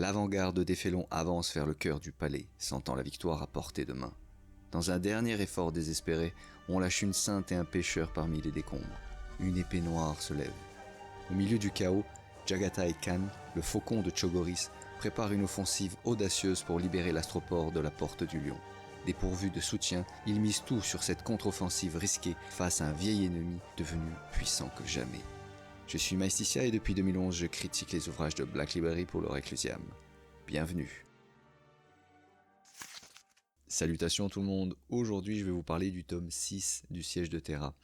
L'avant-garde des Félons avance vers le cœur du palais, sentant la victoire à portée de main. Dans un dernier effort désespéré, on lâche une sainte et un pêcheur parmi les décombres. Une épée noire se lève. Au milieu du chaos, Jagatai Khan, le faucon de Chogoris, prépare une offensive audacieuse pour libérer l'astroport de la Porte du Lion. Dépourvu de soutien, il mise tout sur cette contre-offensive risquée face à un vieil ennemi devenu puissant que jamais. Je suis Maesticia et depuis 2011, je critique les ouvrages de Black Library pour le Reclusiam. Bienvenue. Salutations tout le monde, aujourd'hui je vais vous parler du tome 6 du Siège de Terra.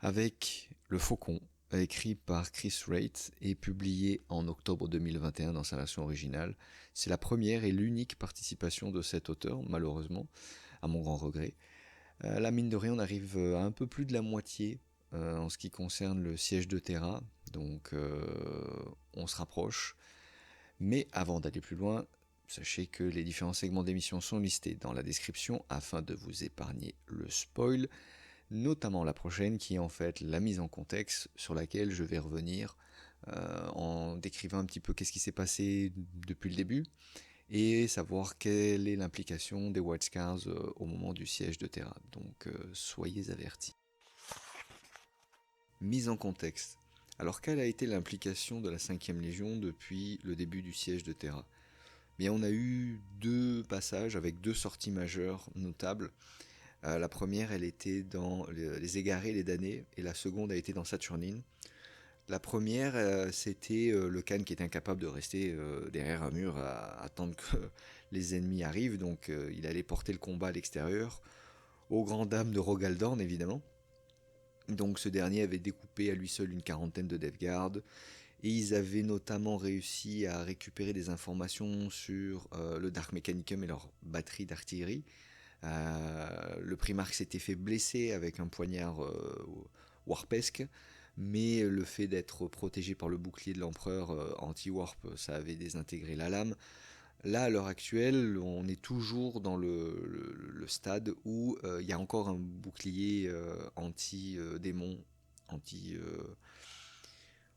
Avec Le Faucon, écrit par Chris Wright et publié en octobre 2021 dans sa version originale. C'est la première et l'unique participation de cet auteur, malheureusement, à mon grand regret. La mine de rien, on arrive à un peu plus de la moitié en ce qui concerne le Siège de Terra, donc on se rapproche. Mais avant d'aller plus loin, sachez que les différents segments d'émission sont listés dans la description afin de vous épargner le spoil, notamment la prochaine qui est en fait la mise en contexte sur laquelle je vais revenir en décrivant un petit peu qu'est-ce qui s'est passé depuis le début et savoir quelle est l'implication des White Scars au moment du siège de Terra. Donc soyez avertis. Mise en contexte. Alors quelle a été l'implication de la 5e Légion depuis le début du siège de Terra ? Bien, on a eu deux passages avec deux sorties majeures notables. La première, elle était dans les Égarés, les damnés, et la seconde a été dans Saturnine. La première, c'était le Khan qui était incapable de rester derrière un mur à attendre que les ennemis arrivent, donc il allait porter le combat à l'extérieur, aux grandes dames de Rogaldorn évidemment. Donc ce dernier avait découpé à lui seul une quarantaine de Death Guard, et ils avaient notamment réussi à récupérer des informations sur le Dark Mechanicum et leur batterie d'artillerie. Le Primarque s'était fait blesser avec un poignard warpesque, mais le fait d'être protégé par le bouclier de l'empereur anti-warp, ça avait désintégré la lame. Là, à l'heure actuelle, on est toujours dans le stade où il y a encore un bouclier anti-démon,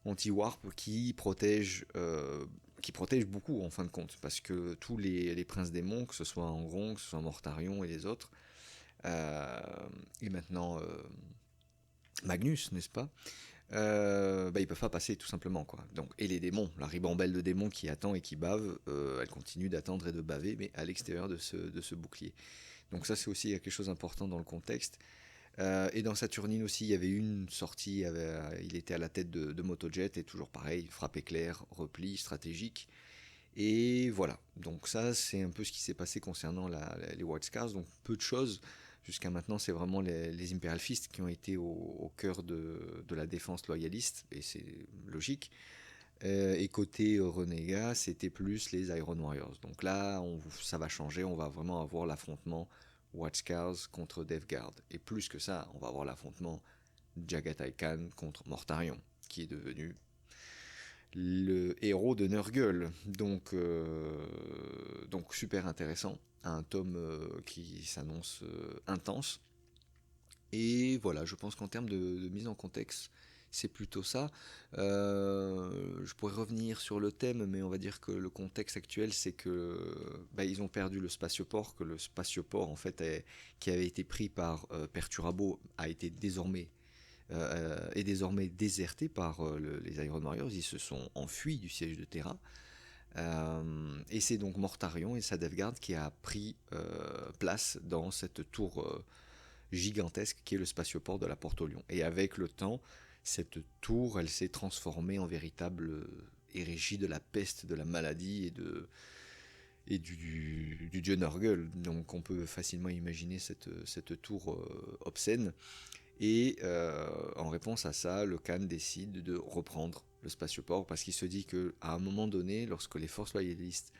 anti-warp qui protège beaucoup en fin de compte, parce que tous les princes démons, que ce soit Angron, que ce soit Mortarion et les autres, et maintenant Magnus, n'est-ce pas, ils peuvent pas passer tout simplement quoi. Donc, et les démons, la ribambelle de démons qui attend et qui bave, elle continue d'attendre et de baver, mais à l'extérieur de ce bouclier. Donc ça c'est aussi quelque chose d'important dans le contexte. Et dans Saturnine aussi, il y avait une sortie, il était à la tête de Motojet, et toujours pareil, frappe éclair, repli stratégique. Et voilà, donc ça c'est un peu ce qui s'est passé concernant les White Scars, donc peu de choses. Jusqu'à maintenant, c'est vraiment les Imperial Fists qui ont été au cœur de la défense loyaliste, et c'est logique. Et côté Renégat, c'était plus les Iron Warriors. Donc là, ça va changer, on va vraiment avoir l'affrontement White Scars contre Death Guard. Et plus que ça, on va avoir l'affrontement Jagatai Khan contre Mortarion, qui est devenu le héros de Nurgle. Donc super intéressant, un tome qui s'annonce intense. Et voilà, je pense qu'en termes de mise en contexte, c'est plutôt ça. Je pourrais revenir sur le thème, mais on va dire que le contexte actuel, c'est que ils ont perdu le spatioport, que le spatioport en fait qui avait été pris par Perturabo a été désormais déserté par les Iron Warriors. Ils se sont enfuis du siège de Terra. Et c'est donc Mortarion et sa Death Guard qui a pris place dans cette tour gigantesque qui est le spatioport de la Porte au Lion. Et avec le temps, cette tour, elle s'est transformée en véritable hérégie de la peste, de la maladie et du dieu Nurgle. Donc on peut facilement imaginer cette tour obscène. Et en réponse à ça, le Khan décide de reprendre le spatioport parce qu'il se dit que à un moment donné, lorsque les forces loyalistes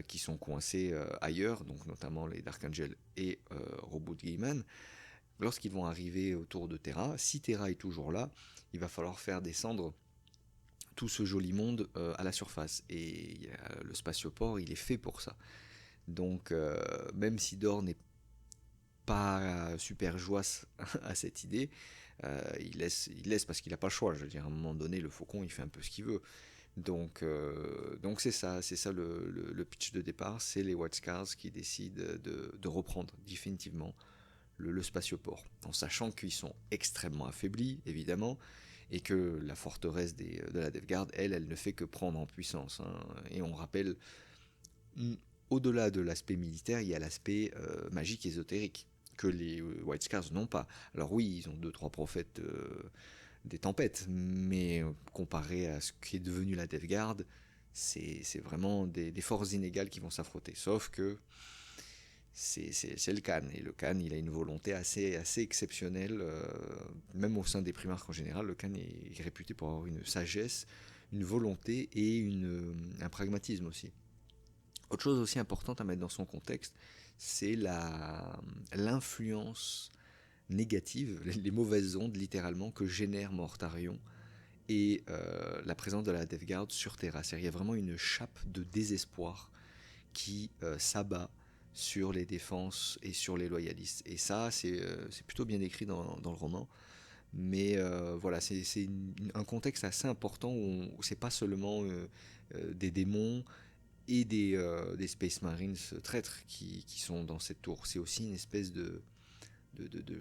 qui sont coincées ailleurs, donc notamment les Dark Angels et Robot Gaiman, lorsqu'ils vont arriver autour de Terra, si Terra est toujours là, il va falloir faire descendre tout ce joli monde à la surface. Et le spatioport, il est fait pour ça. Donc même si Dor n'est pas super joisse à cette idée, il laisse parce qu'il n'a pas le choix. Je veux dire, à un moment donné, le faucon, il fait un peu ce qu'il veut. Donc c'est ça le pitch de départ, c'est les White Scars qui décident de reprendre définitivement le spatioport, en sachant qu'ils sont extrêmement affaiblis, évidemment, et que la forteresse de la Death Guard, elle ne fait que prendre en puissance, hein. Et on rappelle, au-delà de l'aspect militaire, il y a l'aspect magique ésotérique, que les White Scars n'ont pas. Alors oui, ils ont deux, trois prophètes des tempêtes, mais comparé à ce qui est devenu la Death Guard, c'est vraiment des forces inégales qui vont s'affronter. Sauf que c'est le Khan, et le Khan il a une volonté assez exceptionnelle, même au sein des primarques en général. Le Khan est réputé pour avoir une sagesse, une volonté et un pragmatisme aussi. Autre chose aussi importante à mettre dans son contexte, c'est l'influence négative, les mauvaises ondes littéralement que génère Mortarion et la présence de la Death Guard sur Terra. Il y a vraiment une chape de désespoir qui s'abat sur les défenses et sur les loyalistes. Et ça, c'est plutôt bien écrit dans le roman. Mais voilà, c'est un contexte assez important où c'est pas seulement des démons et des Space Marines traîtres qui sont dans cette tour. C'est aussi une espèce de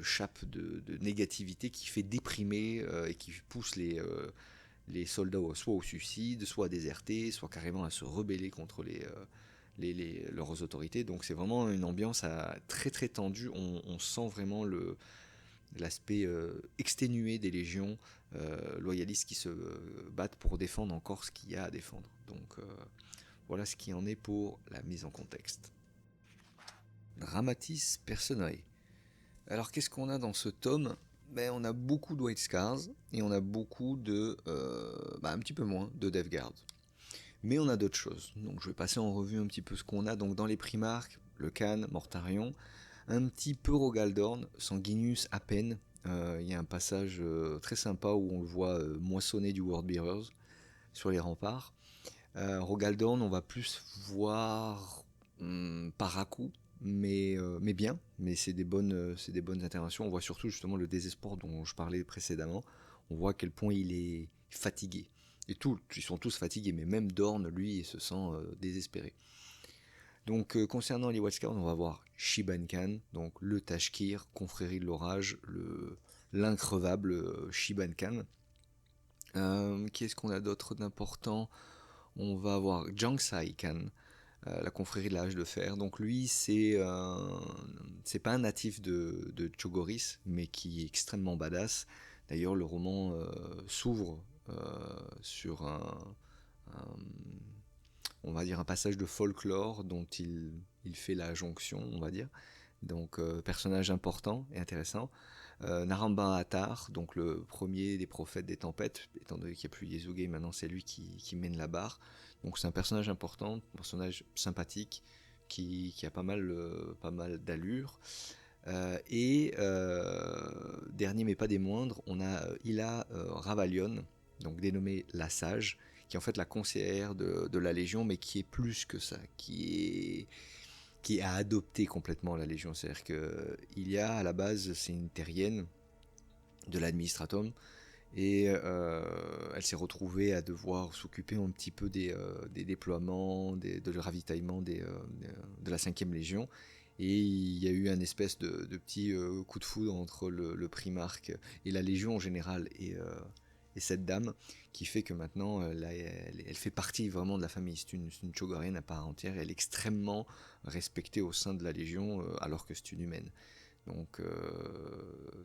chape de négativité qui fait déprimer et qui pousse les soldats soit au suicide, soit à déserter, soit carrément à se rebeller contre leurs autorités. Donc c'est vraiment une ambiance très très tendue. On sent vraiment l'aspect exténué des légions loyalistes qui se battent pour défendre encore ce qu'il y a à défendre. Donc voilà ce qui en est pour la mise en contexte. Dramatis Personae. Alors qu'est-ce qu'on a dans ce tome? On a beaucoup de White Scars et on a beaucoup un petit peu moins de Death Guard. Mais on a d'autres choses. Donc je vais passer en revue un petit peu ce qu'on a. Donc dans les primarques, le Khan, Mortarion, un petit peu Rogaldorn, Sanguinius à peine. Il y a un passage très sympa où on le voit moissonner du Worldbearers sur les remparts. Rogaldorn, on va plus voir par à-coup, mais bien. Mais c'est des bonnes interventions. On voit surtout justement le désespoir dont je parlais précédemment. On voit à quel point il est fatigué. Et ils sont tous fatigués, mais même Dorn, lui, il se sent désespéré. Donc, concernant les White Scars, on va voir Shiban Khan, donc le Tashkir, confrérie de l'orage, l'increvable Shiban Khan. Qu'est-ce qu'on a d'autre d'important? On va avoir Jangsai Khan, la confrérie de l'âge de fer. Donc lui, c'est pas un natif de Chogoris, mais qui est extrêmement badass. D'ailleurs, le roman s'ouvre sur on va dire un passage de folklore dont il fait la jonction, on va dire. Donc personnage important et intéressant. Naramba Attar, donc le premier des prophètes des tempêtes, étant donné qu'il n'y a plus Yesuge, maintenant c'est lui qui mène la barre. Donc c'est un personnage important, un personnage sympathique, qui a pas mal d'allure. Dernier mais pas des moindres, on a Ila Ravalion, donc dénommée la Sage, qui est en fait la conseillère de la Légion, mais qui est plus que ça, qui a adopté complètement la Légion. C'est-à-dire qu'il y a à la base, c'est une terrienne de l'administratum, et elle s'est retrouvée à devoir s'occuper un petit peu des déploiements, de ravitaillement de la 5e Légion. Et il y a eu un espèce de petit coup de foudre entre le primarque et la Légion en général, et cette dame, qui fait que maintenant elle fait partie vraiment de la famille. C'est une Chogorienne à part entière, et elle est extrêmement respectée au sein de la Légion, alors que c'est une humaine. Donc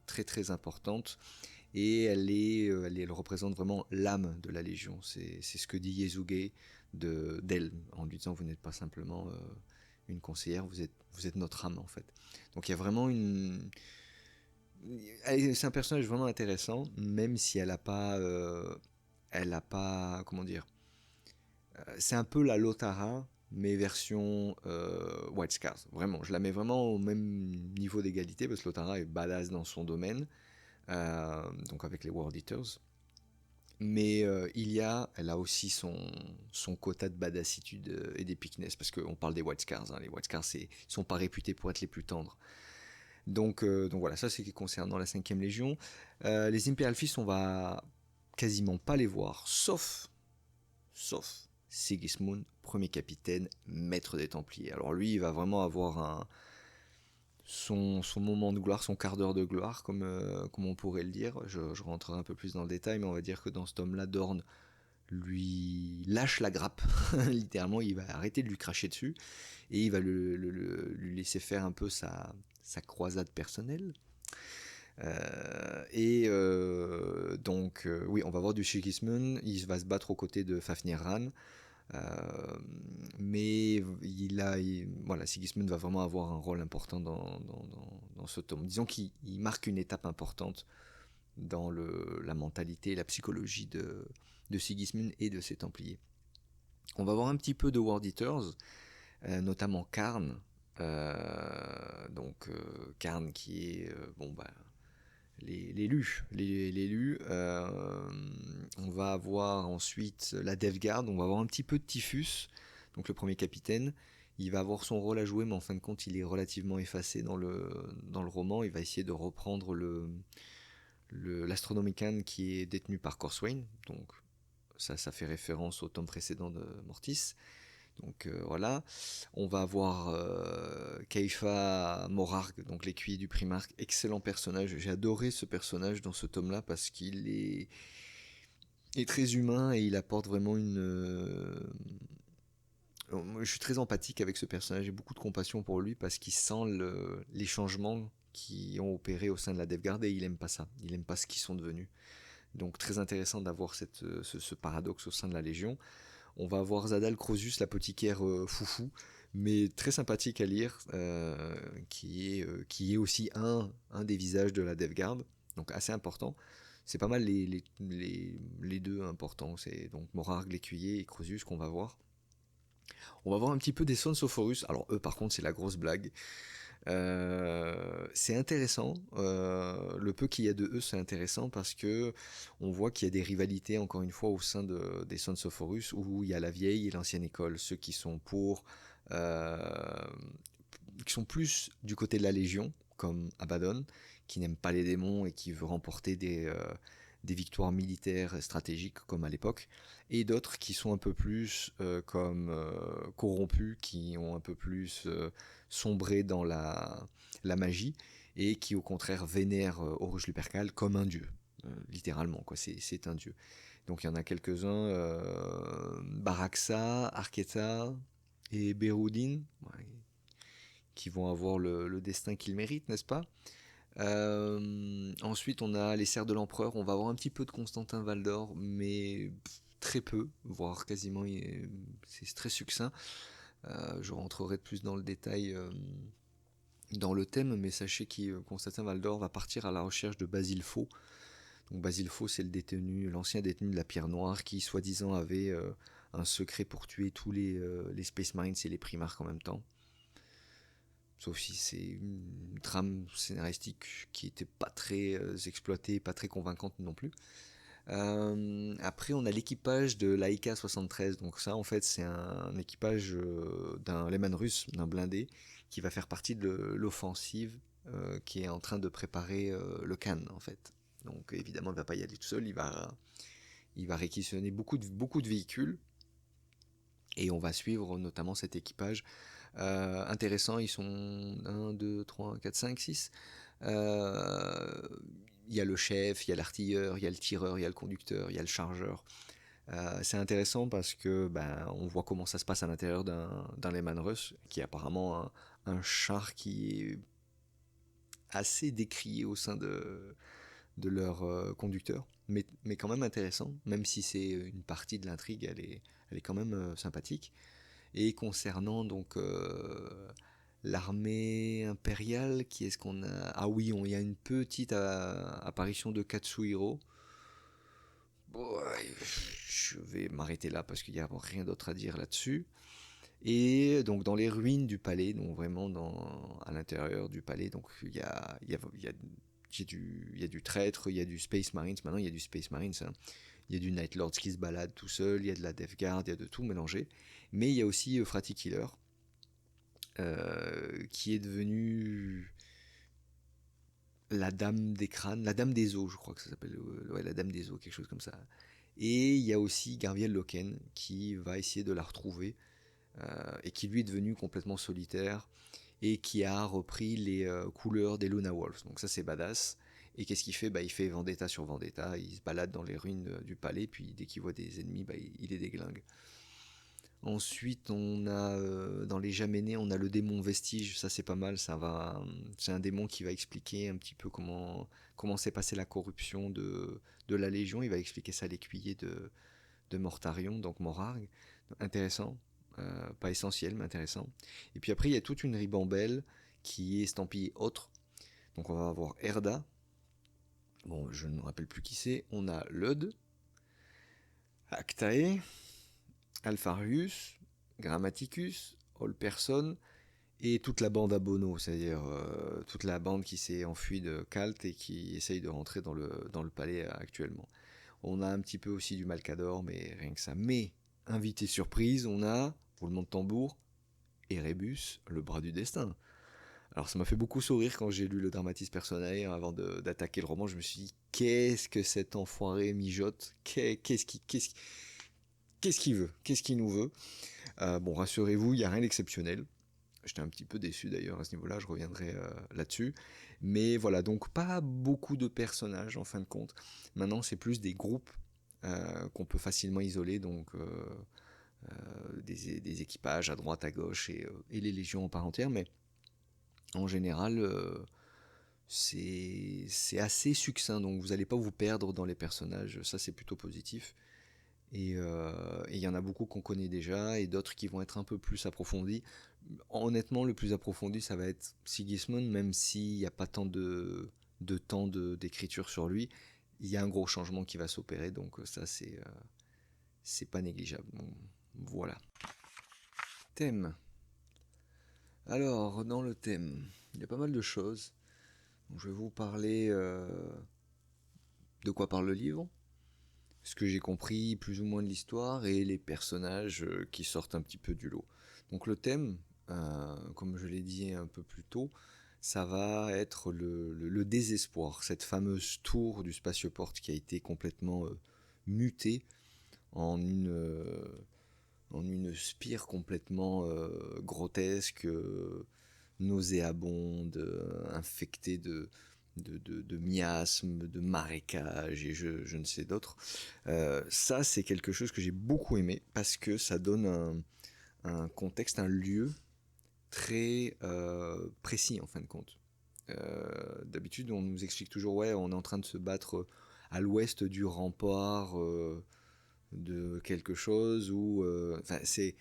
très très importante, et elle représente vraiment l'âme de la Légion. C'est ce que dit Yesuge d'elle, en lui disant: vous n'êtes pas simplement une conseillère, vous êtes notre âme en fait. Donc il y a vraiment c'est un personnage vraiment intéressant, même si elle a pas, comment dire, c'est un peu la Lotara, mais version White Scars. Vraiment, je la mets vraiment au même niveau d'égalité, parce que Lotara est badass dans son domaine, donc avec les World Eaters. Mais elle a aussi son quota de badassitude et d'épicness, parce qu'on parle des White Scars. Hein. Les White Scars sont pas réputés pour être les plus tendres. Donc voilà, ça c'est concernant la 5e Légion. Les Imperial Fist, on va quasiment pas les voir, sauf sauf Sigismund, premier capitaine, maître des Templiers. Alors lui, il va vraiment avoir son moment de gloire, son quart d'heure de gloire, comme on pourrait le dire. Je rentrerai un peu plus dans le détail, mais on va dire que dans ce tome-là, Dorn lui lâche la grappe. Littéralement, il va arrêter de lui cracher dessus et il va lui laisser faire un peu sa croisade personnelle. Oui, on va voir du Sigismund, il va se battre aux côtés de Fafnir Ran. Mais voilà, Sigismund va vraiment avoir un rôle important dans ce tome. Disons qu'il marque une étape importante dans la mentalité et la psychologie de Sigismund et de ses Templiers. On va voir un petit peu de World Eaters, notamment Karn. Karn qui est l'élu. On va avoir ensuite la Death Guard, on va avoir un petit peu de Typhus, donc le premier capitaine. Il va avoir son rôle à jouer, mais en fin de compte, il est relativement effacé dans le roman. Il va essayer de reprendre l'Astronomican qui est détenu par Corswain, donc ça fait référence au tome précédent de Mortis. Donc voilà, on va avoir Keifa Morarg, donc l'écuyer du Primarque, excellent personnage. J'ai adoré ce personnage dans ce tome-là parce qu'il est très humain et il apporte vraiment je suis très empathique avec ce personnage, j'ai beaucoup de compassion pour lui parce qu'il sent les changements qui ont opéré au sein de la Death Guard et il aime pas ça, il aime pas ce qu'ils sont devenus. Donc très intéressant d'avoir ce paradoxe au sein de la Légion. On va avoir Zadal Crosus, l'apothicaire foufou, mais très sympathique à lire, qui est aussi un des visages de la Death Guard, donc assez important. C'est pas mal les deux importants, c'est donc Morarg, l'écuyer et Crosus qu'on va voir. On va voir un petit peu des Sons of Horus, alors eux par contre c'est la grosse blague. C'est intéressant, le peu qu'il y a de eux c'est intéressant parce que on voit qu'il y a des rivalités encore une fois au sein des Sons of Horus où il y a la vieille et l'ancienne école, ceux qui sont qui sont plus du côté de la Légion comme Abaddon, qui n'aime pas les démons et qui veut remporter des victoires militaires stratégiques comme à l'époque, et d'autres qui sont un peu plus corrompus, qui ont un peu plus sombré dans la magie, et qui au contraire vénèrent Horus Lupercal comme un dieu, littéralement, quoi. C'est un dieu. Donc il y en a quelques-uns, Baraxa, Arketa et Beroudin, ouais, qui vont avoir le destin qu'ils méritent, n'est-ce pas? Ensuite, on a les serfs de l'empereur. On va avoir un petit peu de Constantin Valdor, mais très peu, voire quasiment. C'est très succinct. Je rentrerai plus dans le détail dans le thème, mais sachez que Constantin Valdor va partir à la recherche de Basile Faux. Donc Basile Faux, c'est l'ancien détenu de la Pierre Noire, qui soi-disant avait un secret pour tuer tous les Space Marines et les Primarques en même temps. Sauf si c'est une trame scénaristique qui n'était pas très exploitée, pas très convaincante non plus. Après, on a l'équipage de l'Aïka 73. Donc ça, en fait, c'est un équipage d'un Lehman russe, d'un blindé, qui va faire partie de l'offensive qui est en train de préparer le Khan, en fait. Donc évidemment, il ne va pas y aller tout seul, il va réquisitionner beaucoup de véhicules, et on va suivre notamment cet équipage. Intéressant, ils sont 1, 2, 3, 4, 5, 6. Il y a le chef, il y a l'artilleur, il y a le tireur, il y a le conducteur, il y a le chargeur. C'est intéressant parce que on voit comment ça se passe à l'intérieur d'un Lehman russe, qui est apparemment un char qui est assez décrié au sein de leur conducteur, mais quand même intéressant, même si c'est une partie de l'intrigue, elle est quand même sympathique. Et concernant donc l'armée impériale, qui est-ce qu'on a? Ah oui, il y a une petite apparition de Katsuhiro. Bon, ouais, je vais m'arrêter là parce qu'il n'y a rien d'autre à dire là-dessus. Et donc dans les ruines du palais, donc vraiment à l'intérieur du palais, donc il y a du traître, il y a du Space Marines, maintenant il y a du Space Marines, hein. Il y a du Night Lords qui se balade tout seul, il y a de la Death Guard, il y a de tout mélangé. Mais il y a aussi Frati Killer, qui est devenue la Dame des Crânes, la Dame des Eaux, je crois que ça s'appelle, ouais, la Dame des Eaux, quelque chose comme ça. Et il y a aussi Garviel Loken qui va essayer de la retrouver et qui lui est devenu complètement solitaire et qui a repris les couleurs des Luna Wolves. Donc ça c'est badass. Et qu'est-ce qu'il fait? Bah, il fait vendetta sur vendetta, il se balade dans les ruines du palais, puis dès qu'il voit des ennemis, bah, il les déglingue. Ensuite, on a dans les Jamenais, on a le démon Vestige, ça c'est pas mal, c'est un démon qui va expliquer un petit peu comment s'est passée la corruption de la Légion, il va expliquer ça à l'écuyer de Mortarion, donc Morarg, intéressant, pas essentiel mais intéressant. Et puis après il y a toute une ribambelle qui est estampillée autre, donc on va avoir Erda, bon je ne me rappelle plus qui c'est, on a Lud, Actae, Alpharius, Grammaticus, Olperson et toute la bande Abono, c'est-à-dire toute la bande qui s'est enfuie de Kalt et qui essaye de rentrer dans le palais actuellement. On a un petit peu aussi du Malcador, mais rien que ça. Mais, invité surprise, on a, roulement de tambour, Erebus, le bras du destin. Alors ça m'a fait beaucoup sourire quand j'ai lu le Dramatis Personae avant d'attaquer le roman. Je me suis dit, qu'est-ce que cet enfoiré mijote? Qu'est-ce qu'il veut? Qu'est-ce qu'il nous veut? Bon, rassurez-vous, il n'y a rien d'exceptionnel. J'étais un petit peu déçu d'ailleurs à ce niveau-là, je reviendrai là-dessus. Mais voilà, donc pas beaucoup de personnages en fin de compte. Maintenant, c'est plus des groupes qu'on peut facilement isoler, donc des équipages à droite, à gauche et les légions en part entière. Mais en général, c'est assez succinct, donc vous n'allez pas vous perdre dans les personnages, ça c'est plutôt positif. Et il y en a beaucoup qu'on connaît déjà et d'autres qui vont être un peu plus approfondis. Honnêtement, le plus approfondi, ça va être Sigismund, même s'il n'y a pas tant de temps d'écriture sur lui. Il y a un gros changement qui va s'opérer, donc ça, c'est pas négligeable. Donc, voilà. Thème. Alors, dans le thème, il y a pas mal de choses. Donc, je vais vous parler de quoi parle le livre, ce que j'ai compris plus ou moins de l'histoire et les personnages qui sortent un petit peu du lot. Donc le thème, comme je l'ai dit un peu plus tôt, ça va être le désespoir, cette fameuse tour du spatioport qui a été complètement mutée en en une spire complètement grotesque, nauséabonde, infectée de miasmes, de marécages et je ne sais d'autres. Ça, c'est quelque chose que j'ai beaucoup aimé parce que ça donne un contexte, un lieu très précis en fin de compte. D'habitude, on nous explique toujours, ouais, on est en train de se battre à l'ouest du rempart de quelque chose, ou c'est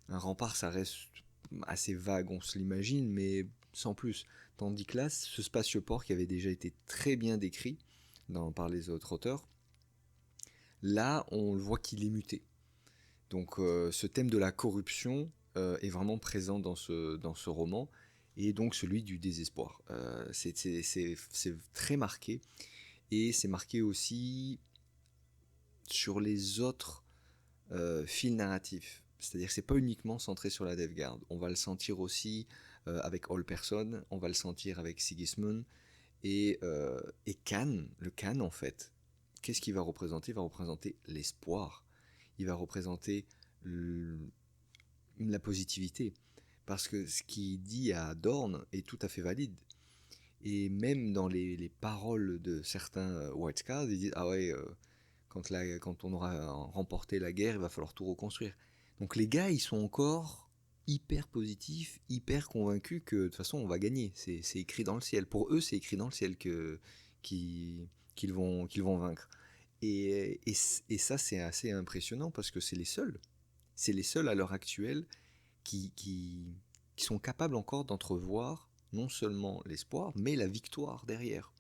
un rempart, ça reste assez vague, on se l'imagine, mais sans plus. Tandis que là, ce spatioport qui avait déjà été très bien décrit par les autres auteurs, là, on le voit qu'il est muté. Donc ce thème de la corruption est vraiment présent dans ce roman, et donc celui du désespoir. C'est très marqué, et c'est marqué aussi sur les autres fils narratifs. C'est-à-dire que c'est pas uniquement centré sur la Death Guard. On va le sentir aussi avec All Person, on va le sentir avec Sigismund, et Khan, le Khan en fait, qu'est-ce qu'il va représenter? Il va représenter l'espoir. Il va représenter la positivité. Parce que ce qu'il dit à Dorn est tout à fait valide. Et même dans les paroles de certains White Scars, ils disent ah ouais, quand on aura remporté la guerre, il va falloir tout reconstruire. Donc les gars, ils sont encore hyper positifs, hyper convaincus que de toute façon on va gagner. C'est écrit dans le ciel. Pour eux, c'est écrit dans le ciel qu'ils vont vaincre. Et ça, c'est assez impressionnant parce que c'est les seuls. C'est les seuls à l'heure actuelle qui sont capables encore d'entrevoir non seulement l'espoir, mais la victoire derrière.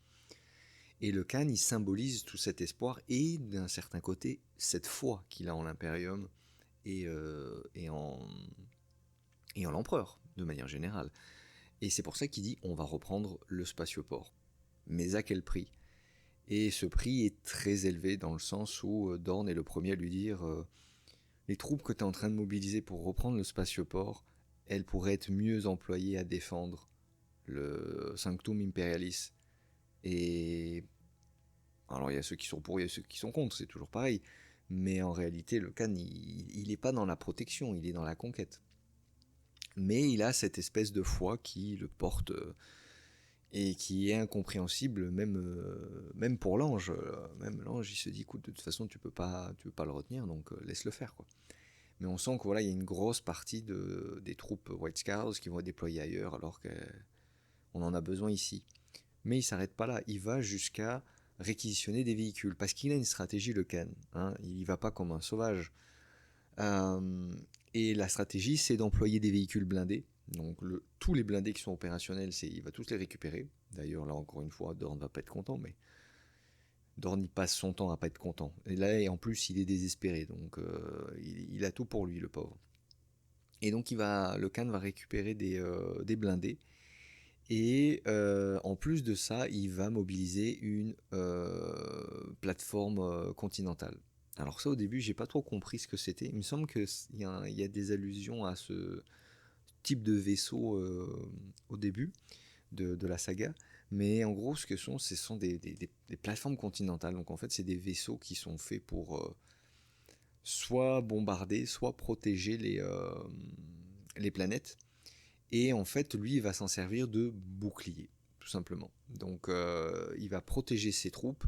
Et le Khan, il symbolise tout cet espoir et, d'un certain côté, cette foi qu'il a en l'Imperium et, et en l'Empereur, de manière générale. Et c'est pour ça qu'il dit on va reprendre le spatioport. Mais à quel prix? Et ce prix est très élevé dans le sens où Dorn est le premier à lui dire les troupes que tu es en train de mobiliser pour reprendre le spatioport, elles pourraient être mieux employées à défendre le Sanctum Imperialis. Et alors il y a ceux qui sont pour, il y a ceux qui sont contre, c'est toujours pareil. mais en réalité, le Khan, il est pas dans la protection, il est dans la conquête. Mais il a cette espèce de foi qui le porte et qui est incompréhensible même pour l'ange. Même l'ange, il se dit, écoute, de toute façon, tu peux pas le retenir, donc laisse-le faire, quoi. Mais on sent que voilà, il y a une grosse partie des troupes White Scars qui vont être déployées ailleurs, alors qu'on en a besoin ici. Mais il s'arrête pas là, il va jusqu'à réquisitionner des véhicules, parce qu'il a une stratégie, le Khan. Hein, il va pas comme un sauvage. Euh, et la stratégie, c'est d'employer des véhicules blindés. Donc tous les blindés qui sont opérationnels, il va tous les récupérer. D'ailleurs, là encore une fois, Dorn va pas être content, mais Dorn il passe son temps à pas être content. Et là, et en plus, il est désespéré, donc il a tout pour lui, le pauvre. Et donc le Khan va récupérer des blindés. Et en plus de ça, il va mobiliser une plateforme continentale. Alors ça, au début, j'ai pas trop compris ce que c'était. Il me semble qu'il y a des allusions à ce type de vaisseau au début de la saga. Mais en gros, ce sont des plateformes continentales. Donc en fait, c'est des vaisseaux qui sont faits pour soit bombarder, soit protéger les planètes. Et en fait, lui, il va s'en servir de bouclier, tout simplement. Donc, il va protéger ses troupes,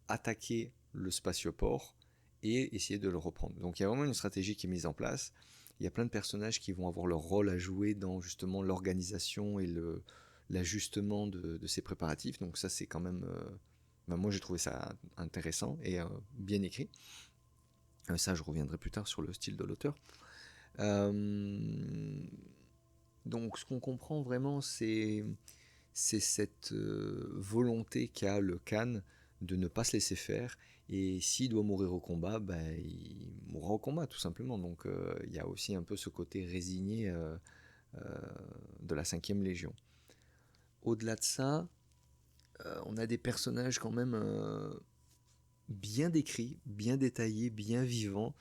attaquer le spatioport et essayer de le reprendre. Donc, il y a vraiment une stratégie qui est mise en place. Il y a plein de personnages qui vont avoir leur rôle à jouer dans justement l'organisation et l'ajustement de ces préparatifs. Donc, ça, c'est quand même. Moi, j'ai trouvé ça intéressant et bien écrit. Ça, je reviendrai plus tard sur le style de l'auteur. Donc, ce qu'on comprend vraiment, c'est cette volonté qu'a le Khan de ne pas se laisser faire. Et s'il doit mourir au combat, ben, il mourra au combat, tout simplement. Donc, il y a aussi un peu ce côté résigné euh, de la 5e Légion. Au-delà de ça, on a des personnages quand même bien décrits, bien détaillés, bien vivants.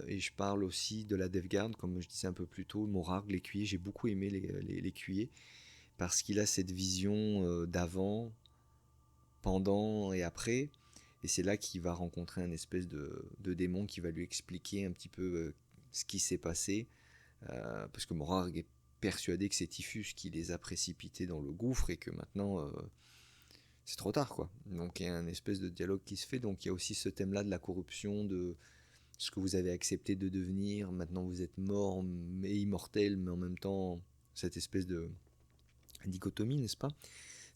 Et je parle aussi de la Death Guard, comme je disais un peu plus tôt, Morag, l'écuyer. J'ai beaucoup aimé l'écuyer parce qu'il a cette vision d'avant, pendant et après. Et c'est là qu'il va rencontrer un espèce de démon qui va lui expliquer un petit peu ce qui s'est passé. Parce que Morag est persuadé que c'est Typhus qui les a précipités dans le gouffre et que maintenant c'est trop tard, quoi. Donc il y a un espèce de dialogue qui se fait. Donc il y a aussi ce thème-là de la corruption, de ce que vous avez accepté de devenir. Maintenant vous êtes mort mais immortel, mais en même temps cette espèce de dichotomie, n'est-ce pas?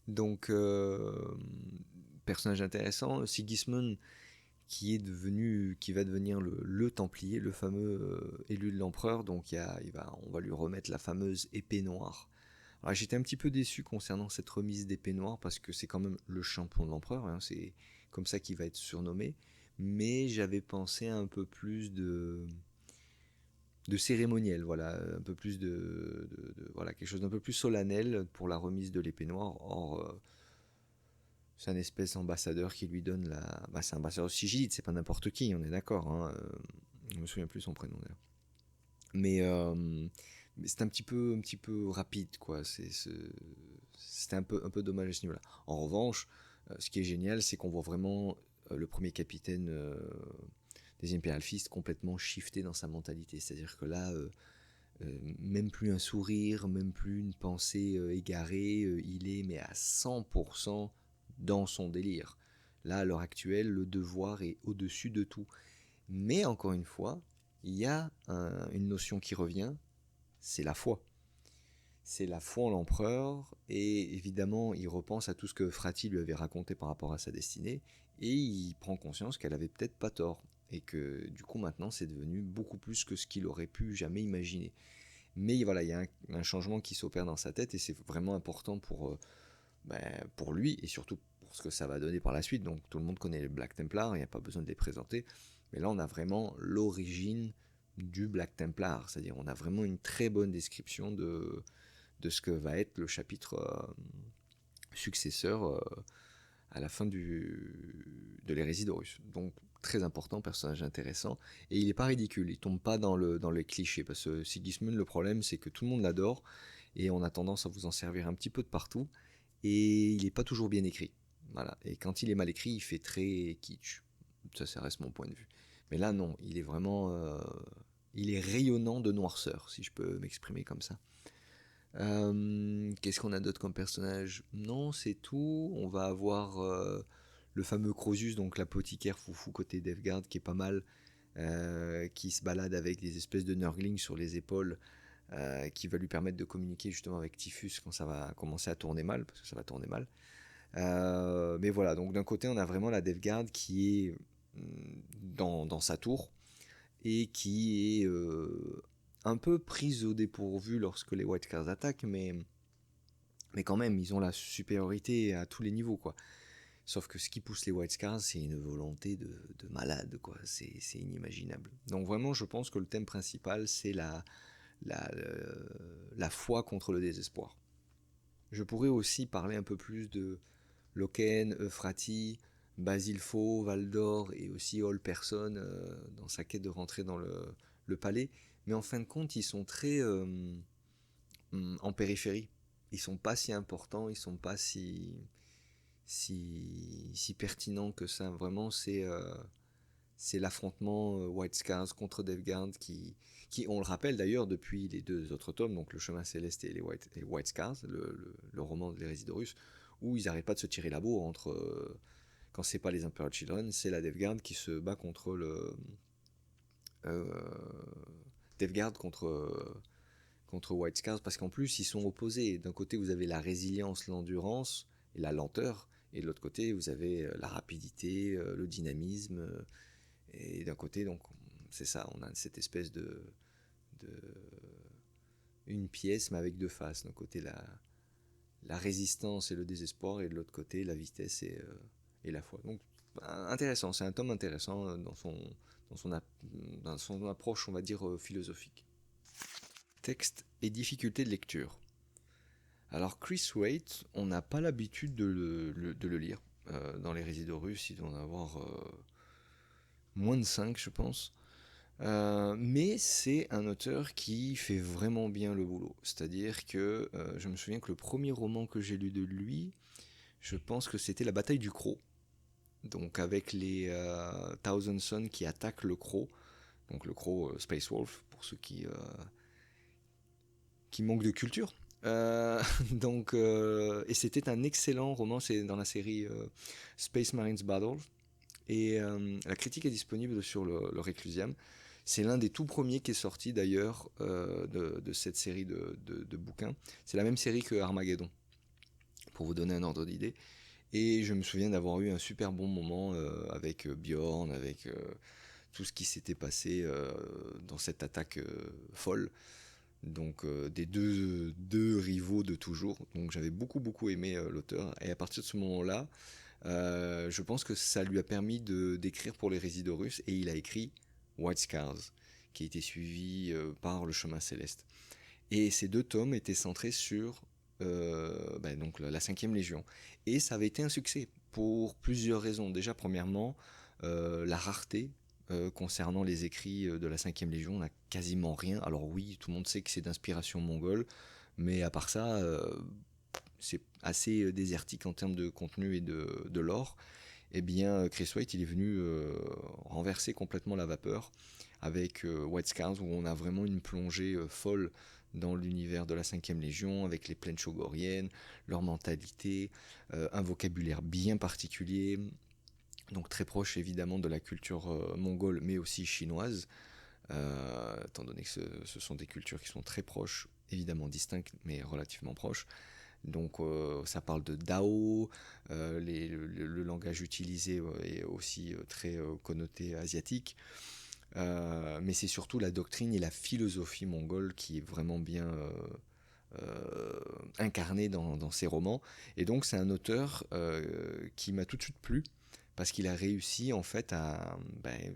Donc, personnage intéressant, Sigismund qui va devenir le Templier, le fameux élu de l'empereur. Donc, on va lui remettre la fameuse épée noire. Alors, j'étais un petit peu déçu concernant cette remise d'épée noire parce que c'est quand même le champion de l'empereur, hein, c'est comme ça qu'il va être surnommé. Mais j'avais pensé à un peu plus de cérémoniel, voilà, un peu plus voilà, quelque chose d'un peu plus solennel pour la remise de l'épée noire. Or, c'est un espèce d'ambassadeur qui lui donne la. Bah, c'est un ambassadeur sigillite, c'est pas n'importe qui, on est d'accord. Hein, je me souviens plus son prénom d'ailleurs. Mais, c'est un petit peu rapide, quoi. C'était un peu dommage à ce niveau-là. En revanche, ce qui est génial, c'est qu'on voit vraiment le premier capitaine des Imperial Fist complètement shifté dans sa mentalité. C'est-à-dire que là, même plus un sourire, même plus une pensée égarée, il est mais à 100% dans son délire. Là, à l'heure actuelle, le devoir est au-dessus de tout. Mais encore une fois, il y a une notion qui revient, c'est la foi. C'est la foi en l'empereur, et évidemment, il repense à tout ce que Frati lui avait raconté par rapport à sa destinée, et il prend conscience qu'elle avait peut-être pas tort, et que du coup maintenant c'est devenu beaucoup plus que ce qu'il aurait pu jamais imaginer. Mais voilà, il y a un changement qui s'opère dans sa tête, et c'est vraiment important pour lui, et surtout pour ce que ça va donner par la suite. Donc tout le monde connaît les Black Templars, il n'y a pas besoin de les présenter, mais là on a vraiment l'origine du Black Templar, c'est-à-dire on a vraiment une très bonne description de ce que va être le chapitre successeur à la fin de l'hérésie d'Horus. Donc très important, personnage intéressant, et il n'est pas ridicule, il tombe pas dans les clichés, parce que Sigismund, le problème c'est que tout le monde l'adore, et on a tendance à vous en servir un petit peu de partout, et il n'est pas toujours bien écrit. Voilà. Et quand il est mal écrit, il fait très kitsch. Ça reste mon point de vue. Mais là, non, il est vraiment... il est rayonnant de noirceur, si je peux m'exprimer comme ça. Qu'est-ce qu'on a d'autre comme personnage? Non, c'est tout. On va avoir le fameux Crosus, donc l'apothicaire foufou côté Devgard, qui est pas mal, qui se balade avec des espèces de Nurglings sur les épaules, qui va lui permettre de communiquer justement avec Typhus quand ça va commencer à tourner mal, parce que ça va tourner mal. Mais voilà, donc d'un côté, on a vraiment la Devgard qui est dans sa tour et qui est un peu prise au dépourvu lorsque les White Scars attaquent, mais quand même, ils ont la supériorité à tous les niveaux, quoi. Sauf que ce qui pousse les White Scars, c'est une volonté de malade, quoi. C'est inimaginable. Donc vraiment, je pense que le thème principal, c'est la foi contre le désespoir. Je pourrais aussi parler un peu plus de Loken, Euphrati, Basilfo, Valdor et aussi All Person dans sa quête de rentrer dans le palais. Mais en fin de compte, ils sont très en périphérie. Ils sont pas si importants, ils sont pas si pertinents que ça. Vraiment, c'est l'affrontement White Scars contre Devgard qui, on le rappelle d'ailleurs, depuis les deux autres tomes, donc Le Chemin Céleste et les White Scars, le roman de l'hérésie d'Horus, où ils n'arrêtent pas de se tirer la bourre entre... quand c'est pas les Imperial Children, c'est la Devgard qui se bat contre le... Euh, Devgard contre White Scars, parce qu'en plus, ils sont opposés. D'un côté, vous avez la résilience, l'endurance et la lenteur, et de l'autre côté, vous avez la rapidité, le dynamisme, et d'un côté, donc, c'est ça, on a cette espèce de une pièce, mais avec deux faces. D'un côté, la résistance et le désespoir, et de l'autre côté, la vitesse et la foi. Donc, intéressant, c'est un tome intéressant dans son approche, on va dire, philosophique. Texte et difficulté de lecture. Alors, Chris Waite, on n'a pas l'habitude de le lire. Dans les résidus russes, il doit en avoir moins de 5, je pense. Mais c'est un auteur qui fait vraiment bien le boulot. C'est-à-dire que je me souviens que le premier roman que j'ai lu de lui, je pense que c'était La Bataille du Croc. Donc avec les Thousand Sons qui attaquent le Croc. Donc le Croc Space Wolf, pour ceux qui manquent de culture. Et c'était un excellent roman, c'est dans la série Space Marines Battle. Et la critique est disponible sur le Reclusium. C'est l'un des tout premiers qui est sorti d'ailleurs de cette série de bouquins. C'est la même série que Armageddon, pour vous donner un ordre d'idée. Et je me souviens d'avoir eu un super bon moment avec Bjorn, avec tout ce qui s'était passé dans cette attaque folle. Donc des deux rivaux de toujours. Donc j'avais beaucoup aimé l'auteur. Et à partir de ce moment-là, je pense que ça lui a permis d'écrire pour les résidus russes. Et il a écrit White Scars, qui a été suivi par Le Chemin Céleste. Et ces deux tomes étaient centrés sur donc la 5e Légion. Et ça avait été un succès pour plusieurs raisons. Déjà, premièrement, la rareté concernant les écrits de la 5e Légion, on n'a quasiment rien. Alors oui, tout le monde sait que c'est d'inspiration mongole, mais à part ça, c'est assez désertique en termes de contenu et de lore. Eh bien, Chris Waite, il est venu renverser complètement la vapeur avec White Scars, où on a vraiment une plongée folle dans l'univers de la 5e Légion, avec les plaines chogoriennes, leur mentalité, un vocabulaire bien particulier, donc très proche évidemment de la culture mongole, mais aussi chinoise, étant donné que ce sont des cultures qui sont très proches, évidemment distinctes, mais relativement proches. Donc ça parle de Dao, le langage utilisé est aussi très connoté asiatique. Mais c'est surtout la doctrine et la philosophie mongole qui est vraiment bien incarnée dans ses romans. Et donc c'est un auteur qui m'a tout de suite plu parce qu'il a réussi en fait à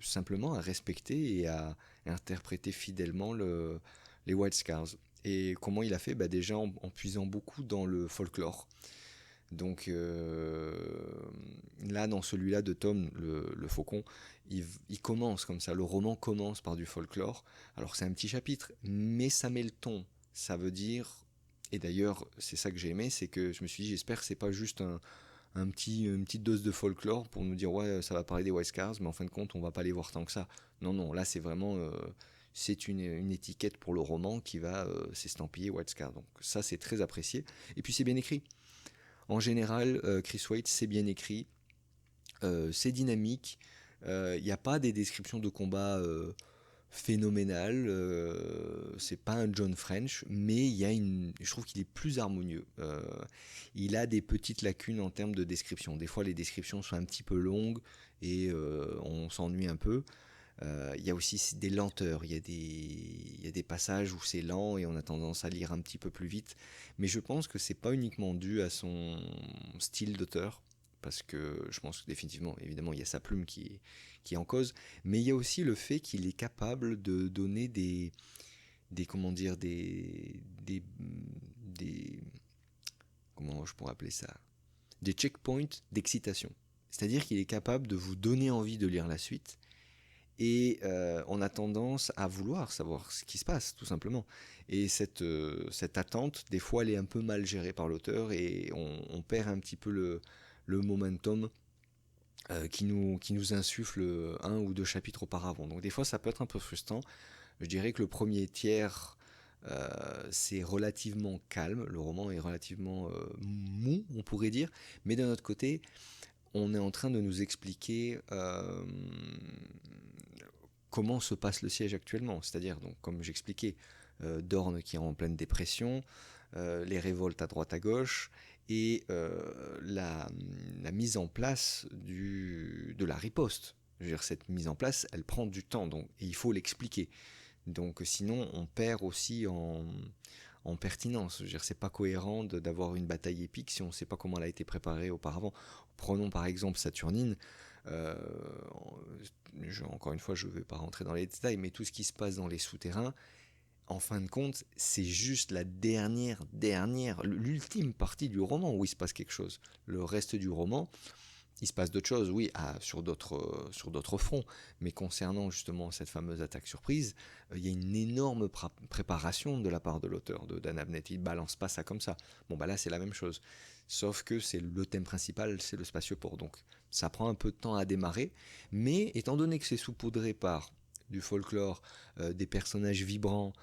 simplement à respecter et à interpréter fidèlement les White Scars. Et comment il a fait? Déjà en puisant beaucoup dans le folklore. Donc là, dans celui-là de Tom, le Faucon, il commence comme ça. Le roman commence par du folklore. Alors c'est un petit chapitre, mais ça met le ton. Ça veut dire, et d'ailleurs c'est ça que j'ai aimé, c'est que je me suis dit, j'espère que c'est pas juste un une petite dose de folklore pour nous dire ouais ça va parler des White Scars, mais en fin de compte on va pas les voir tant que ça. Non non, là c'est vraiment c'est une étiquette pour le roman qui va s'estampiller White Scars. Donc ça c'est très apprécié. Et puis c'est bien écrit. En général, Chris Waite c'est bien écrit, c'est dynamique. Il n'y a pas des descriptions de combat phénoménales. C'est pas un John French, mais je trouve qu'il est plus harmonieux. Il a des petites lacunes en termes de description. Des fois, les descriptions sont un petit peu longues et on s'ennuie un peu. Il y a aussi des lenteurs, il y a des passages où c'est lent et on a tendance à lire un petit peu plus vite. Mais je pense que c'est pas uniquement dû à son style d'auteur, parce que je pense que définitivement, évidemment, il y a sa plume qui est en cause, mais il y a aussi le fait qu'il est capable de donner des comment dire, des comment je pourrais appeler ça, des checkpoints d'excitation. C'est-à-dire qu'il est capable de vous donner envie de lire la suite et on a tendance à vouloir savoir ce qui se passe, tout simplement. Et cette attente, des fois, elle est un peu mal gérée par l'auteur et on perd un petit peu le momentum qui nous insuffle un ou deux chapitres auparavant. Donc des fois, ça peut être un peu frustrant. Je dirais que le premier tiers, c'est relativement calme, le roman est relativement mou, on pourrait dire, mais d'un autre côté, on est en train de nous expliquer comment se passe le siège actuellement. C'est-à-dire, donc, comme j'expliquais, Dorne qui est en pleine dépression, les révoltes à droite à gauche, et la mise en place de la riposte. Je veux dire, cette mise en place, elle prend du temps, donc, et il faut l'expliquer. Donc sinon, on perd aussi en pertinence. Je veux dire, c'est pas cohérent d'avoir une bataille épique si on ne sait pas comment elle a été préparée auparavant. Prenons par exemple Saturnine. Euh, Encore une fois, je ne vais pas rentrer dans les détails, mais tout ce qui se passe dans les souterrains, en fin de compte, c'est juste la l'ultime partie du roman où il se passe quelque chose. Le reste du roman, il se passe d'autres choses, oui, sur d'autres fronts, mais concernant justement cette fameuse attaque surprise, il y a une énorme préparation de la part de l'auteur de Dan Abnett. Il balance pas ça comme ça. Bon, bah là, c'est la même chose. Sauf que c'est le thème principal, c'est le spatioport. Donc, ça prend un peu de temps à démarrer, mais étant donné que c'est saupoudré par du folklore, des personnages vibrants,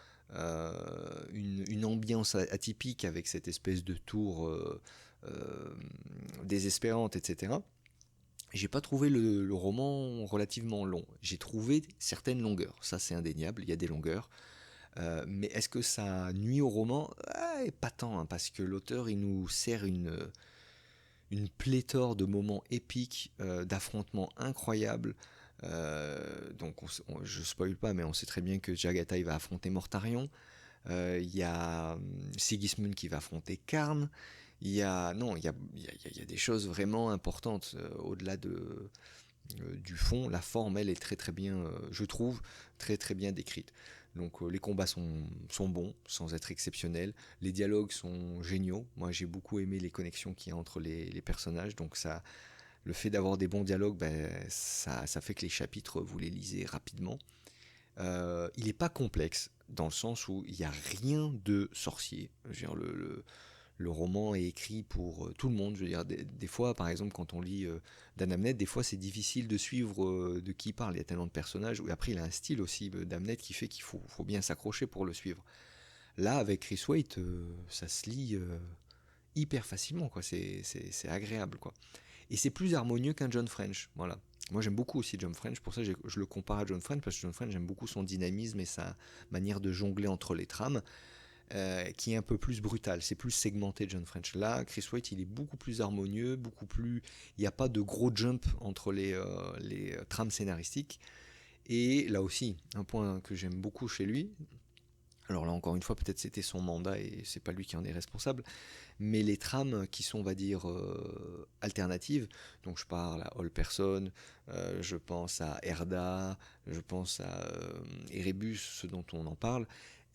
une ambiance atypique avec cette espèce de tour désespérante, etc. J'ai pas trouvé le roman relativement long. J'ai trouvé certaines longueurs, ça c'est indéniable, il y a des longueurs. Mais est-ce que ça nuit au roman? Pas tant, hein, parce que l'auteur il nous sert une pléthore de moments épiques, d'affrontements incroyables. Donc je spoil pas, mais on sait très bien que Jagatai va affronter Mortarion. Il y a Sigismund qui va affronter Karn. Il y a, non, il y a des choses vraiment importantes au-delà du fond. La forme, elle est très très bien, je trouve, très très bien décrite. Donc les combats sont bons, sans être exceptionnels. Les dialogues sont géniaux. Moi, j'ai beaucoup aimé les connexions qu'il y a entre les personnages. Donc ça, le fait d'avoir des bons dialogues, ben, ça fait que les chapitres, vous les lisez rapidement. Il n'est pas complexe, dans le sens où il n'y a rien de sorcier. Je veux dire, le roman est écrit pour tout le monde. Je veux dire, des fois, par exemple, quand on lit Dan Abnett, des fois c'est difficile de suivre de qui il parle. Il y a tellement de personnages. Et après, il a un style aussi d'Abnett qui fait qu'il faut bien s'accrocher pour le suivre. Là, avec Chris Waite, ça se lit hyper facilement, quoi. C'est agréable, quoi. Et c'est plus harmonieux qu'un John French. Voilà. Moi, j'aime beaucoup aussi John French. Pour ça, je le compare à John French, parce que John French, j'aime beaucoup son dynamisme et sa manière de jongler entre les trames, qui est un peu plus brutale. C'est plus segmenté, John French. Là, Chris Waite, il est beaucoup plus harmonieux, beaucoup plus. Il n'y a pas de gros jump entre les trames scénaristiques. Et là aussi, un point que j'aime beaucoup chez lui. Alors là, encore une fois, peut-être c'était son mandat et c'est pas lui qui en est responsable, mais les trames qui sont, on va dire, alternatives, donc je parle à All Person, je pense à Erda, je pense à Erebus, ce dont on en parle,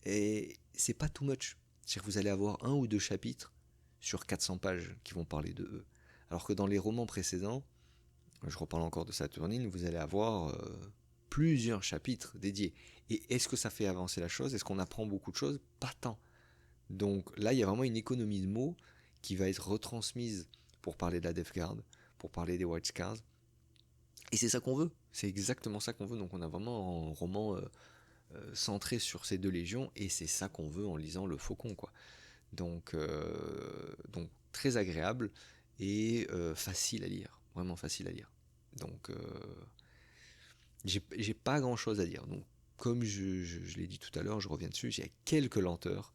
et c'est pas too much. C'est-à-dire que vous allez avoir un ou deux chapitres sur 400 pages qui vont parler de eux. Alors que dans les romans précédents, je reparle encore de Saturnine, vous allez avoir plusieurs chapitres dédiés. Et est-ce que ça fait avancer la chose? Est-ce qu'on apprend beaucoup de choses? Pas tant. Donc là, il y a vraiment une économie de mots qui va être retransmise pour parler de la Death Guard, pour parler des White Scars. Et c'est ça qu'on veut, c'est exactement ça qu'on veut. Donc on a vraiment un roman centré sur ces deux légions, et c'est ça qu'on veut en lisant Le Faucon, quoi. Donc très agréable et facile à lire, vraiment facile à lire. Donc j'ai pas grand chose à dire. Donc comme je l'ai dit tout à l'heure, je reviens dessus, j'ai quelques lenteurs.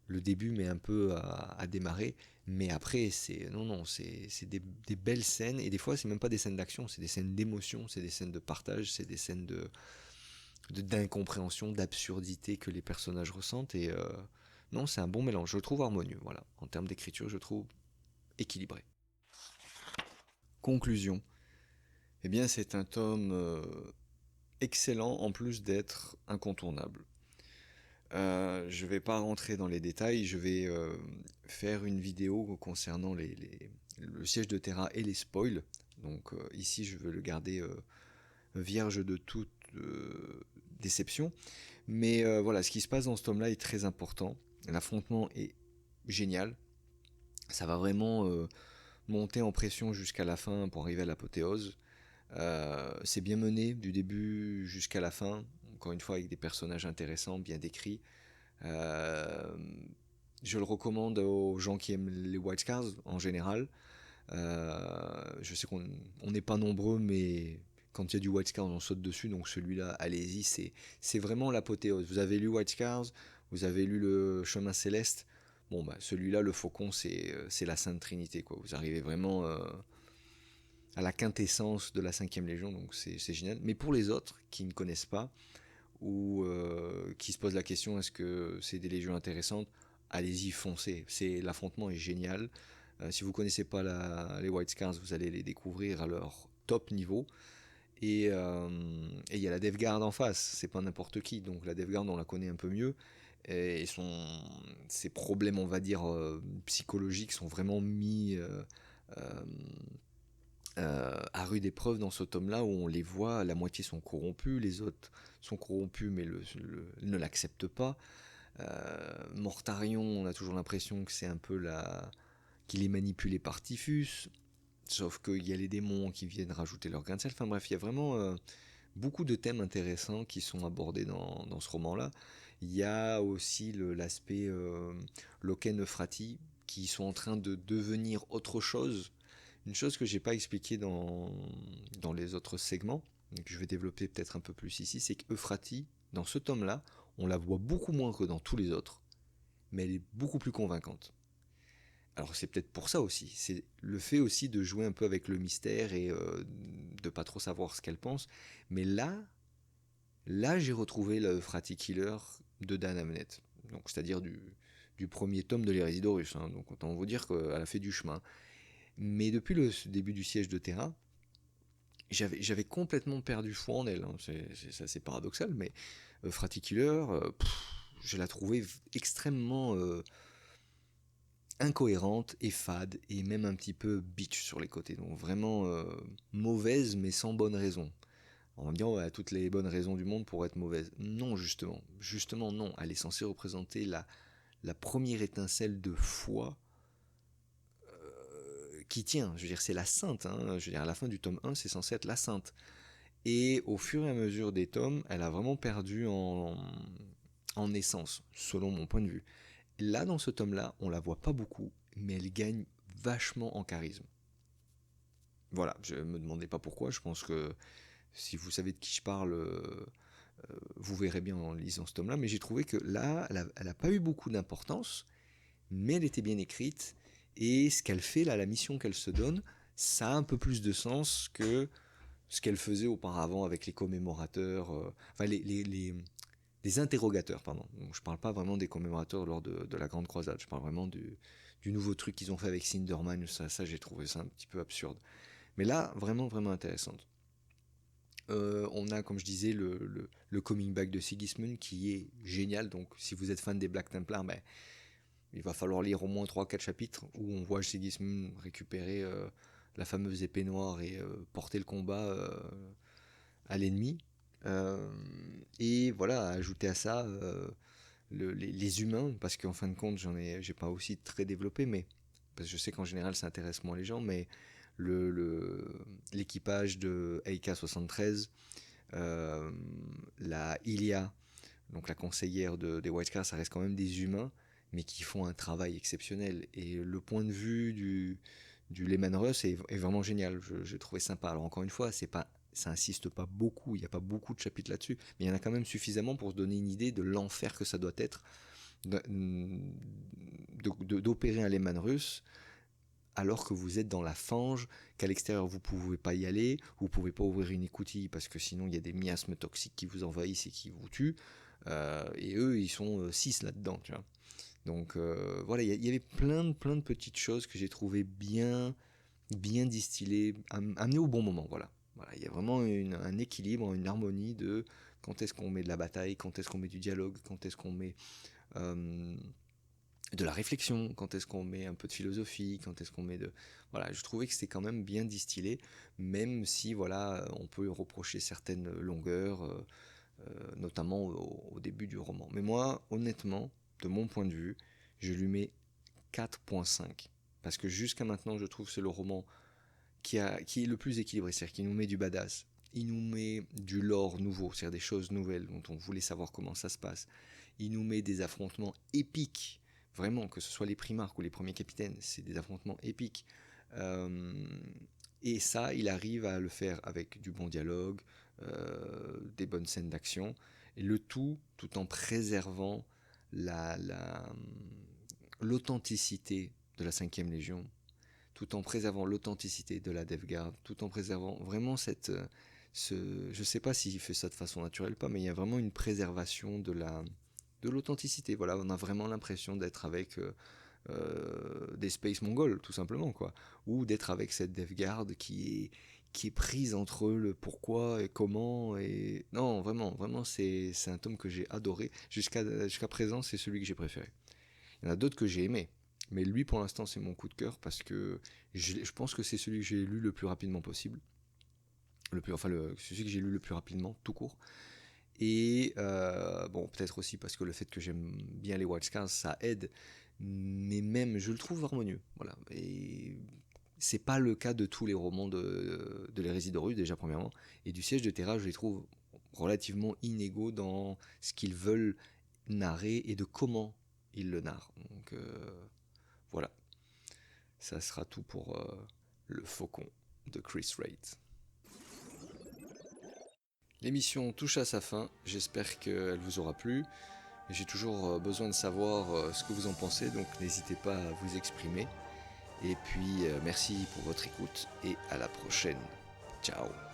Le début met un peu à démarrer, mais après c'est des belles scènes, et des fois c'est même pas des scènes d'action, c'est des scènes d'émotion, c'est des scènes de partage, c'est des scènes d'incompréhension, d'absurdité que les personnages ressentent, et non, c'est un bon mélange, je le trouve harmonieux, voilà. En termes d'écriture, je le trouve équilibré. Conclusion. Eh bien, c'est un tome excellent en plus d'être incontournable. Je vais pas rentrer dans les détails, je vais faire une vidéo concernant le siège de Terra et les spoils. Donc ici, je veux le garder vierge de toute déception. Mais voilà, ce qui se passe dans ce tome-là est très important. L'affrontement est génial. Ça va vraiment monter en pression jusqu'à la fin pour arriver à l'apothéose. C'est bien mené du début jusqu'à la fin. Encore une fois, avec des personnages intéressants, bien décrits. Euh, je le recommande aux gens qui aiment les White Scars en général. Je sais qu'on n'est pas nombreux, mais quand il y a du White Scars, on saute dessus. Donc celui-là, allez-y, c'est vraiment l'apothéose. Vous avez lu White Scars, vous avez lu Le Chemin Céleste. Bon, bah, celui-là, Le Faucon, c'est la Sainte Trinité, quoi. Vous arrivez vraiment à la quintessence de la 5e Légion, donc c'est génial. Mais pour les autres qui ne connaissent pas, ou qui se posent la question, est-ce que c'est des légions intéressantes, allez-y, foncez. L'affrontement est génial. Si vous connaissez pas les White Scars, vous allez les découvrir à leur top niveau. Et il y a la Death Guard en face, c'est pas n'importe qui. Donc la Death Guard, on la connaît un peu mieux. Et ses problèmes, on va dire, psychologiques sont vraiment mis euh, à rude épreuve dans ce tome-là, où on les voit, la moitié sont corrompus, les autres sont corrompus mais ne l'acceptent pas. Mortarion, on a toujours l'impression que c'est un peu qu'il est manipulé par Typhus, sauf qu'il y a les démons qui viennent rajouter leur grain de sel. Enfin bref, il y a vraiment beaucoup de thèmes intéressants qui sont abordés dans ce roman-là. Il y a aussi l'aspect Loken Euphrati, qui sont en train de devenir autre chose. Une chose que j'ai pas expliqué dans les autres segments, et que je vais développer peut-être un peu plus ici, c'est qu'Euphrati, dans ce tome-là, on la voit beaucoup moins que dans tous les autres, mais elle est beaucoup plus convaincante. Alors c'est peut-être pour ça aussi, c'est le fait aussi de jouer un peu avec le mystère et de pas trop savoir ce qu'elle pense. Mais là j'ai retrouvé le Euphrati Killer de Dan Abnett, donc c'est-à-dire du premier tome de l'Hérésie d'Horus, hein. Donc autant vous dire qu'elle a fait du chemin. Mais depuis le début du siège de Terra, j'avais complètement perdu foi en elle, hein. C'est assez paradoxal, mais Euphrati Killer, je la trouvais extrêmement incohérente et fade, et même un petit peu bitch sur les côtés. Donc vraiment mauvaise, mais sans bonne raison. On va me dire, ouais, toutes les bonnes raisons du monde pour être mauvaise. Non, justement. Justement, non. Elle est censée représenter la première étincelle de foi qui tient. Je veux dire, c'est la sainte, hein. Je veux dire, à la fin du tome 1, c'est censé être la sainte. Et au fur et à mesure des tomes, elle a vraiment perdu en essence, selon mon point de vue. Là, dans ce tome-là, on la voit pas beaucoup, mais elle gagne vachement en charisme. Voilà, je me demandais pas pourquoi, je pense que si vous savez de qui je parle, vous verrez bien en lisant ce tome-là, mais j'ai trouvé que là, elle a pas eu beaucoup d'importance, mais elle était bien écrite, et ce qu'elle fait là, la mission qu'elle se donne, ça a un peu plus de sens que ce qu'elle faisait auparavant avec les commémorateurs, enfin les interrogateurs, pardon. Donc, je parle pas vraiment des commémorateurs lors de la Grande Croisade, je parle vraiment du nouveau truc qu'ils ont fait avec Cinderman. Ça j'ai trouvé ça un petit peu absurde. Mais là, vraiment, vraiment intéressante. On a, comme je disais, le coming back de Sigismund qui est génial. Donc, si vous êtes fan des Black Templars, ben, il va falloir lire au moins 3-4 chapitres où on voit Sigismund récupérer la fameuse épée noire et porter le combat à l'ennemi. Euh, et voilà, ajouter à ça les humains, parce qu'en fin de compte, j'ai pas aussi très développé, mais parce que je sais qu'en général ça intéresse moins les gens, mais l'équipage de AK-73, euh, la Ilia, donc la conseillère des Wildcats, ça reste quand même des humains, mais qui font un travail exceptionnel. Et le point de vue du Lehman Russ est vraiment génial. J'ai trouvé sympa. Alors encore une fois, ça insiste pas beaucoup, il n'y a pas beaucoup de chapitres là-dessus, mais il y en a quand même suffisamment pour se donner une idée de l'enfer que ça doit être d'opérer un Lehman russe alors que vous êtes dans la fange, qu'à l'extérieur vous pouvez pas y aller, vous pouvez pas ouvrir une écoutille parce que sinon il y a des miasmes toxiques qui vous envahissent et qui vous tuent. Et eux, ils sont 6 là-dedans, tu vois. Donc voilà, il y avait plein de petites choses que j'ai trouvé bien distillées, amenées au bon moment, voilà. Voilà, il y a vraiment un équilibre, une harmonie de quand est-ce qu'on met de la bataille, quand est-ce qu'on met du dialogue, quand est-ce qu'on met euh, de la réflexion, quand est-ce qu'on met un peu de philosophie, quand est-ce qu'on met de... Voilà, je trouvais que c'était quand même bien distillé, même si, voilà, on peut reprocher certaines longueurs, notamment au début du roman. Mais moi, honnêtement, de mon point de vue, je lui mets 4.5. Parce que jusqu'à maintenant, je trouve que c'est le roman qui est le plus équilibré, c'est-à-dire qui nous met du badass, il nous met du lore nouveau, c'est-à-dire des choses nouvelles dont on voulait savoir comment ça se passe, il nous met des affrontements épiques, vraiment, que ce soit les primarques ou les premiers capitaines, c'est des affrontements épiques. Euh, et ça, il arrive à le faire avec du bon dialogue, des bonnes scènes d'action, et le tout en préservant l'authenticité de la 5e Légion, tout en préservant l'authenticité de la DevGuard, tout en préservant vraiment je sais pas s'il fait ça de façon naturelle ou pas, mais il y a vraiment une préservation de l'authenticité. Voilà, on a vraiment l'impression d'être avec des Space Mongols, tout simplement, quoi, ou d'être avec cette DevGuard qui est prise entre le pourquoi et comment. Et non, vraiment, c'est un tome que j'ai adoré. Jusqu'à présent, c'est celui que j'ai préféré. Il y en a d'autres que j'ai aimés, mais lui, pour l'instant, c'est mon coup de cœur parce que je pense que c'est celui que j'ai lu le plus rapidement possible. Celui que j'ai lu le plus rapidement, tout court. Et bon, peut-être aussi parce que le fait que j'aime bien les Wildcats, ça aide. Mais même, je le trouve harmonieux. Voilà. Et c'est pas le cas de tous les romans de l'hérésie d'Horus, déjà premièrement. Et du siège de Terra, je les trouve relativement inégaux dans ce qu'ils veulent narrer et de comment ils le narrent. Donc voilà, ça sera tout pour le Faucon de Chris Wright. L'émission touche à sa fin, j'espère qu'elle vous aura plu. J'ai toujours besoin de savoir ce que vous en pensez, donc n'hésitez pas à vous exprimer. Et puis merci pour votre écoute et à la prochaine. Ciao.